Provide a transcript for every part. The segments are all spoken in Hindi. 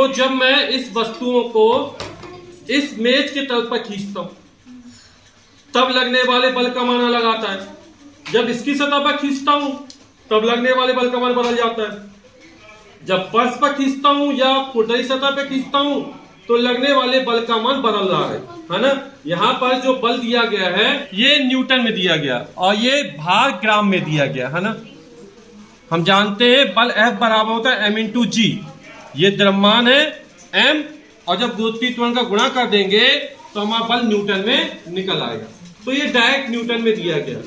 तो जब मैं इस वस्तुओं को इस मेज के तल पर खींचता हूं तब लगने वाले बल का मान अलग आता है। जब इसकी सतह पर खींचता हूं तब लगने वाले बल का मान बदल जाता है। जब फर्श पर खींचता हूं या खुरदरी सतह पर खींचता हूं तो लगने वाले बल का मान बदल रहा है ना। यहाँ पर जो बल दिया गया है ये न्यूटन में दिया गया और ये भार ग्राम में दिया गया है ना। हम जानते हैं बल F बराबर होता है m/g। ये द्रव्यमान है m और जब गुरुत्वीय त्वरण का गुणा कर देंगे तो हमारा बल न्यूटन में निकल आएगा। तो ये डायरेक्ट न्यूटन में दिया गया।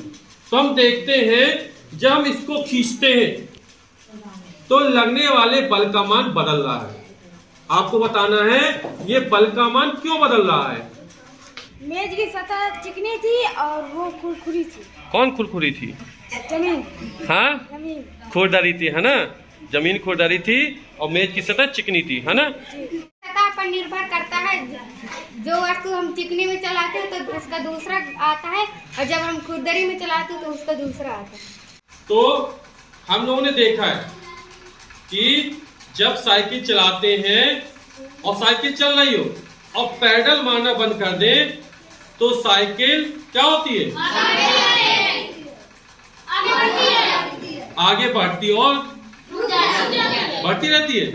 तो हम देखते हैं जब हम इसको खींचते हैं तो लगने वाले बल का मान बदल रहा है। आपको बताना है ये बल का मान क्यों बदल रहा है। मेज की सतह चिकनी थी और वो खुरखुरी थी। कौन खुरखुरी थी? जमीन। हाँ, जमीन खुरदरी थी है ना। जमीन खुरदरी थी और मेज की सतह चिकनी थी है ना। सतह पर निर्भर करता है। जो वस्तु हम चिकनी में चलाते हैं तो उसका दूसरा आता है और जब हम खुरदरी में चलाते हैं तो उसका दूसरा आता है। तो हम लोगों ने देखा है कि जब साइकिल चलाते हैं और साइकिल चल रही हो और पैडल मारना बंद कर दें तो साइकिल क्या होती है? आगे बढ़ती और बढ़ती रहती है,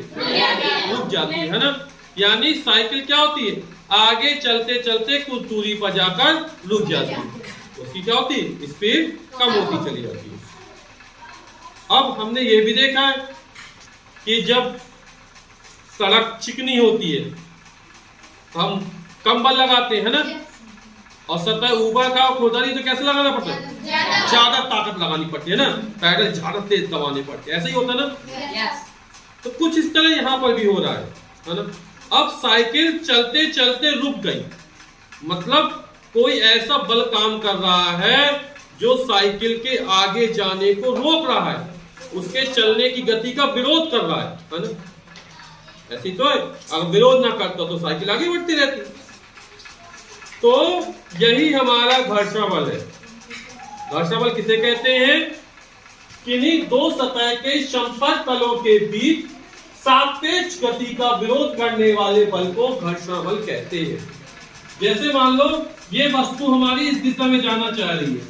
रुक जाती है ना। यानी साइकिल क्या होती है? आगे चलते चलते कुछ दूरी पर जाकर रुक जाती है। उसकी क्या होती है? स्पीड कम होती चली जाती है। अब हमने ये भी देखा है कि जब सड़क चिकनी होती है तो हम कम बल लगाते हैं ना और सतह ऊपर का खुरदरी तो कैसे लगाना पड़ता है? ज्यादा ताकत लगानी पड़ती है ना, पैडल ज्यादा तेज दबाने पड़ते हैं। ऐसे ही होता है ना। तो कुछ इस तरह यहाँ पर भी हो रहा है ना। अब साइकिल चलते चलते रुक गई, मतलब कोई ऐसा बल काम कर रहा है जो साइकिल के आगे जाने को रोक रहा है, उसके चलने की गति का विरोध कर रहा है ना। ऐसी तो है, अगर विरोध ना करता तो साइकिल आगे बढ़ती रहती। तो यही हमारा घर्षण बल है। घर्षण बल किसे कहते हैं? किन्हीं दो सतह के संपर्क तलों के बीच सापेक्ष गति का विरोध करने वाले बल को घर्षण बल कहते हैं। जैसे मान लो ये वस्तु हमारी इस दिशा में जाना चाह रही है,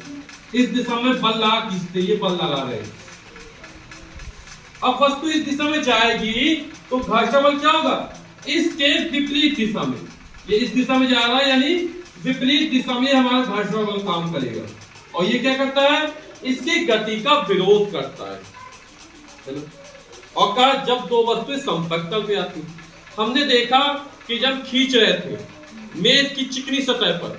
इस दिशा में बल लगा खींचते, ये बल लगा रहे हैं। अब वस्तु इस दिशा में जाएगी तो घर्षण बल क्या होगा? इसके विपरीत दिशा में, ये इस दिशा में जा रहा है यानी विपरीत दिशा में हमारा घर्षण बल काम करेगा और ये क्या करता है? इसकी गति का विरोध करता है। और का जब दो वस्तुएं संपर्क तल पे आती, हमने देखा कि जब खींच रहे थे मेज की चिकनी सतह पर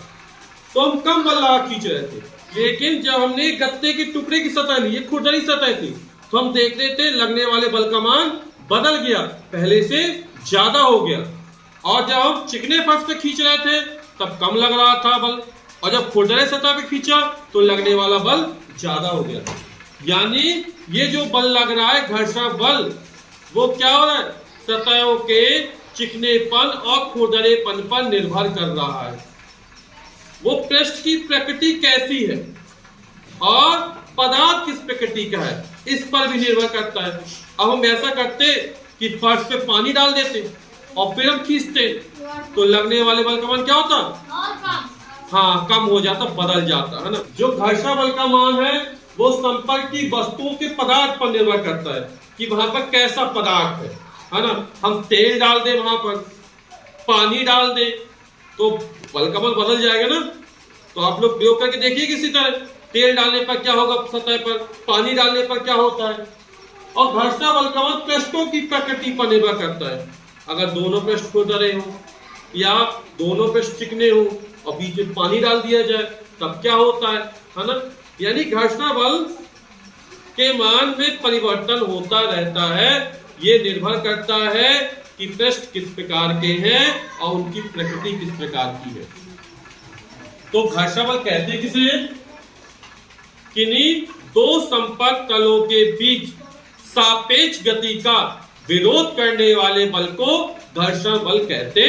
तो हम कम बल लगा खींच रहे थे, लेकिन जब हमने गत्ते के टुकड़े की सतह ली, ये खुरदरी सतह थी, तो हम देख रहे थे लगने वाले बल का मान बदल गया, पहले से ज्यादा हो गया। और जब हम चिकने फर्श पे खींच रहे थे तब कम लग रहा था बल, और जब खुरदरे सतह पे खींचा तो लगने वाला बल ज्यादा हो गया। यानी ये जो बल लग रहा है घर्षण बल, वो क्या हो रहा है? सतहों के चिकनेपन और खुरदरेपन पर निर्भर कर रहा है। वो पृष्ठ की प्रकृति कैसी है और पदार्थ किस प्रकृति का है, इस पर भी निर्भर करता है। अब हम ऐसा करते कि फर्श पे पानी डाल देते और फिर हम खींचते तो लगने वाले बल का मान क्या होता? हाँ, कम हो जाता, बदल जाता है ना। जो घर्षण बल का मान है वो संपर्क की वस्तुओं के पदार्थ पर निर्भर करता है कि वहां पर कैसा पदार्थ है ना। हम तेल डाल दे, वहां पर पानी डाल दे तो बल का बल बदल जाएगा ना। तो आप लोग प्रयोग करके देखिए किसी तरह, तेल डालने पर क्या होगा सतह पर, पानी डालने पर क्या होता है। और घर्षण बल का मान पृष्ठों की प्रकृति पर निर्भर करता है। अगर दोनों पृष्ठ खुरदरे हो या दोनों पृष्ठ चिकने हो और बीच में पानी डाल दिया जाए तब क्या होता है ना। यानी घर्षण बल के मान में परिवर्तन होता रहता है। ये निर्भर करता है कि पृष्ठ किस प्रकार के हैं और उनकी प्रकृति किस प्रकार की है। तो घर्षण बल कहते हैं किसे? किन्हीं दो संपर्क तलों के बीच सापेक्ष गति का विरोध करने वाले बल को घर्षण बल कहते